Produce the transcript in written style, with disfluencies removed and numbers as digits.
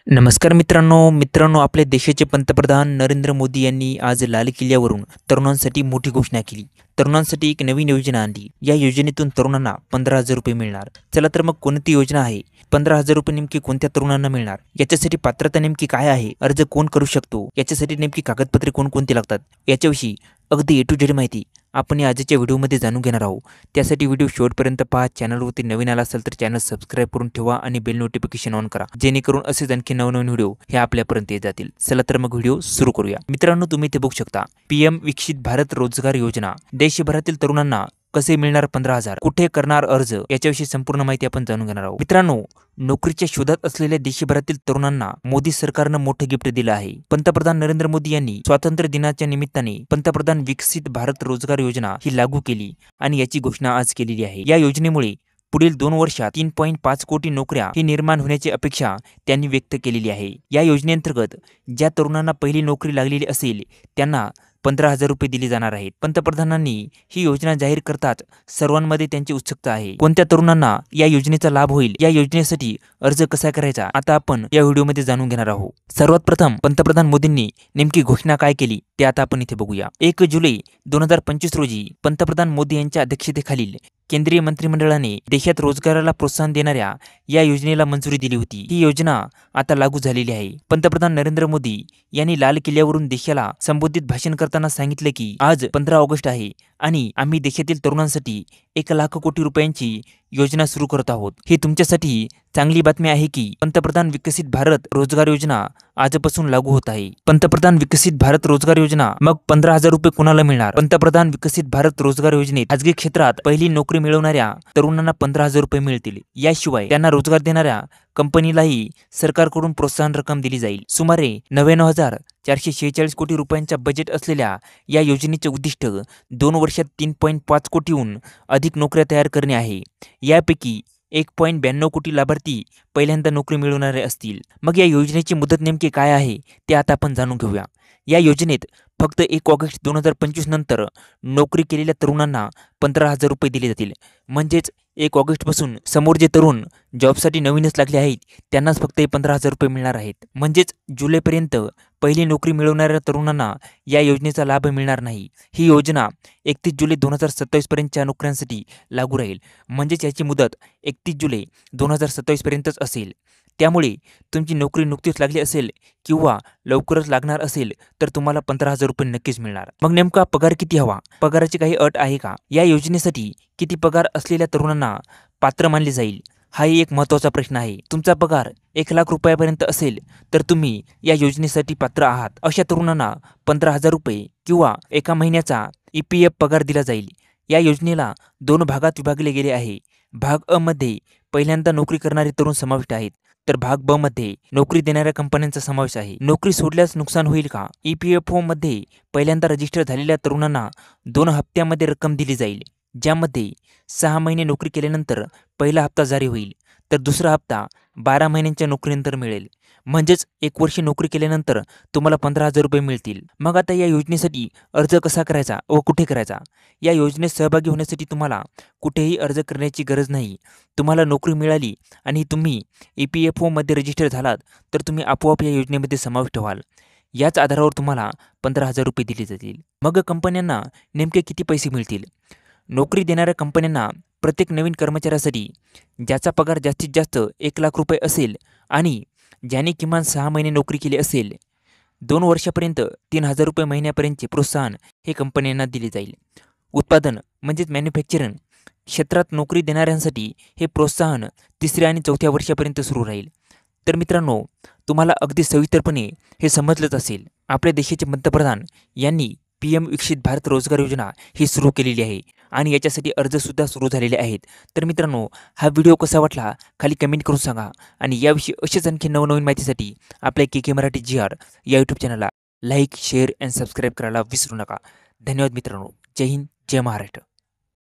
नमस्कार मित्रांनो आपल्या देशाचे पंतप्रधान नरेंद्र मोदी यांनी आज लाल किल्ल्यावरून तरुणांसाठी मोठी घोषणा केली। तरुणांसाठी एक नवीन योजना आणली। या योजनेतून तरुणांना 15,000 रुपये मिळणार। चला तर मग कोणती योजना आहे? 15,000 रुपये नेमकी कोणत्या तरुणांना मिळणार? याच्यासाठी पात्रता नेमकी काय आहे? अर्ज कोण करू शकतो? याच्यासाठी नेमकी कागदपत्रे कोणकोणती लागतात? याच्याविषयी अगदी A to Z माहिती आपण या आजच्या व्हिडिओमध्ये जाणून घेणार आहोत। त्यासाठी व्हिडिओ शेवटपर्यंत पहा। चॅनलवरती नवीन आला असेल तर चॅनल सबस्क्राइब करून ठेवा आणि बेल नोटिफिकेशन ऑन करा, जेणेकरून असेच आणखी नवनवीन व्हिडिओ हे आपल्यापर्यंत येत जातील। चला तर मग व्हिडिओ सुरू करूया। मित्रांनो, तुम्ही इथे बघू शकता PM विकसित भारत रोजगार योजना। देशभरातील तरुणांना कसे मिळणार 15,000? कुठे करणार अर्ज? याच्याविषयी संपूर्ण माहिती आपण जाणून घेणार आहोत। मित्रांनो, नोकरीच्या शोधात असलेल्या देशभरातील तरुणांना मोदी सरकारनं मोठं गिफ्ट दिलं आहे। पंतप्रधान नरेंद्र मोदी यांनी स्वातंत्र्य दिनाच्या निमित्ताने पंतप्रधान विकसित भारत रोजगार योजना ही लागू केली आणि याची घोषणा आज केलेली आहे। या योजनेमुळे पुढील 2 वर्षात 3.5 कोटी नोकऱ्या ही निर्माण होण्याची अपेक्षा त्यांनी व्यक्त केलेली आहे। या योजनेअंतर्गत ज्या तरुणांना पहिली नोकरी लागलेली असेल त्यांना 15,000 रुपये दिले जाणार आहेत। पंतप्रधानांनी ही योजना जाहीर करताच सर्वांमध्ये त्यांची उत्सुकता आहे। कोणत्या तरुणांना या योजनेचा लाभ होईल? या योजनेसाठी अर्ज कसा करायचा आता आपण या व्हिडिओमध्ये जाणून घेणार आहोत। सर्वात प्रथम पंतप्रधान मोदींनी नेमकी घोषणा काय केली ते आता आपण इथे बघूया। 1 जुलै 2025 रोजी पंतप्रधान मोदी यांच्या अध्यक्षतेखालील केंद्रीय मंत्रिमंडळाने देशात रोजगाराला प्रोत्साहन देणाऱ्या या योजनेला मंजुरी दिली होती। ही योजना आता लागू झालेली आहे। पंतप्रधान नरेंद्र मोदी यांनी लाल किल्ल्यावरून देशाला संबोधित भाषण करताना सांगितले की आज 15 ऑगस्ट आहे आणि आम्ही देशातील तरुणांसाठी 1,00,000 कोटी रुपयांची योजना सुरू करत आहोत। ही तुमच्यासाठी चांगली बातमी आहे की पंतप्रधान विकसित भारत रोजगार योजना आजपासून लागू होत आहे। पंतप्रधान विकसित भारत रोजगार योजना, मग 15,000 रुपये कोणाला मिळणार? पंतप्रधान विकसित भारत रोजगार योजनेत खाजगी क्षेत्रात पहिली नोकरी मिळवणाऱ्या तरुणांना 15,000 रुपये मिळतील। याशिवाय त्यांना रोजगार देणाऱ्या कंपनीलाही सरकारकडून प्रोत्साहन रक्कम दिली जाईल। सुमारे 99,446 कोटी रुपयांचा बजेट असलेल्या या योजनेचे उद्दिष्ट 2 वर्षात 3.5 कोटीहून अधिक नोकऱ्या तयार करणे आहे। यापैकी 1.92 कोटी लाभार्थी पहिल्यांदा नोकरी मिळवणारे असतील। मग या योजनेची मुदत नेमकी काय आहे ते आता आपण जाणून घेऊया। या योजनेत फक्त 1 ऑगस्ट 2025 नंतर नोकरी केलेल्या तरुणांना 15,000 रुपये दिले जातील। म्हणजेच 1 ऑगस्टपासून समोर जे तरुण जॉबसाठी नवीनच लागले आहेत त्यांनाच फक्त 15,000 रुपये मिळणार आहेत। म्हणजेच जुलैपर्यंत पहिली नोकरी मिळवणाऱ्या तरुणांना या योजनेचा लाभ मिळणार नाही। ही योजना 31 जुलै 2027 पर्यंतच्या नोकऱ्यांसाठी लागू राहील। म्हणजेच याची मुदत 31 जुलै 2027 पर्यंतच असेल। त्यामुळे तुमची नोकरी नुकतीच लागली असेल किंवा लवकरच लागणार असेल तर तुम्हाला 15,000 रुपये नक्कीच मिळणार। मग नेमका पगार किती हवा? पगाराची काही अट आहे का? या योजनेसाठी किती पगार असलेल्या तरुणांना पात्र मानले जाईल? हाही एक महत्त्वाचा प्रश्न आहे। तुमचा पगार 1,00,000 रुपयापर्यंत असेल तर तुम्ही या योजनेसाठी पात्र आहात। अशा तरुणांना 15,000 रुपये किंवा 1 महिन्याचा EPF पगार दिला जाईल। या योजनेला 2 भागात विभागले गेले आहे। भाग अ मध्ये पहिल्यांदा नोकरी करणारे तरुण समाविष्ट आहेत, तर भाग ब मध्ये नोकरी देणाऱ्या कंपन्यांचा समावेश आहे। नोकरी सोडल्यास नुकसान होईल का? EPFO मध्ये पहिल्यांदा रजिस्टर झालेल्या तरुणांना 2 हप्त्यामध्ये रक्कम दिली जाईल, ज्यामध्ये 6 महिने नोकरी केल्यानंतर पहिला हप्ता जारी होईल, तर दुसरा हप्ता 12 महिन्यांच्या नोकरीनंतर मिळेल। म्हणजेच 1 वर्ष नोकरी केल्यानंतर तुम्हाला 15,000 रुपये मिळतील। मग आता या योजनेसाठी अर्ज कसा करायचा व कुठे करायचा? या योजनेत सहभागी होण्यासाठी तुम्हाला कुठेही अर्ज करण्याची गरज नाही। तुम्हाला नोकरी मिळाली आणि तुम्ही EPFO मध्ये रजिस्टर झालात तर तुम्ही आपोआप या योजनेमध्ये समाविष्ट व्हाल। याच आधारावर तुम्हाला 15,000 रुपये दिले जातील। मग कंपन्यांना नेमके किती पैसे मिळतील? नोकरी देणाऱ्या कंपन्यांना प्रत्येक नवीन कर्मचाऱ्यासाठी ज्याचा पगार जास्तीत जास्त 1,00,000 रुपये असेल आणि ज्याने किमान 6 महिने नोकरी केली असेल, 2 वर्षापर्यंत 3,000 रुपये महिन्यापर्यंतचे प्रोत्साहन हे कंपन्यांना दिले जाईल। उत्पादन म्हणजेच मॅन्युफॅक्चरिंग क्षेत्रात नोकरी देणाऱ्यांसाठी हे प्रोत्साहन 3ऱ्या आणि 4थ्या वर्षापर्यंत सुरू राहील। तर मित्रांनो, तुम्हाला अगदी सविस्तरपणे हे समजलंच असेल। आपल्या देशाचे पंतप्रधान यांनी PM विकसित भारत रोजगार योजना ही सुरू केलेली आहे आणि याच्यासाठी अर्जसुद्धा सुरू झालेले आहेत। तर मित्रांनो, हा व्हिडिओ कसा वाटला खाली कमेंट करून सांगा आणि याविषयी असेच आणखी नवनवीन माहितीसाठी आपल्या KK मराठी GR या यूट्यूब चॅनलला लाईक, शेअर अँड सबस्क्राईब करायला विसरू नका। धन्यवाद मित्रांनो। जय हिंद, जय महाराष्ट्र।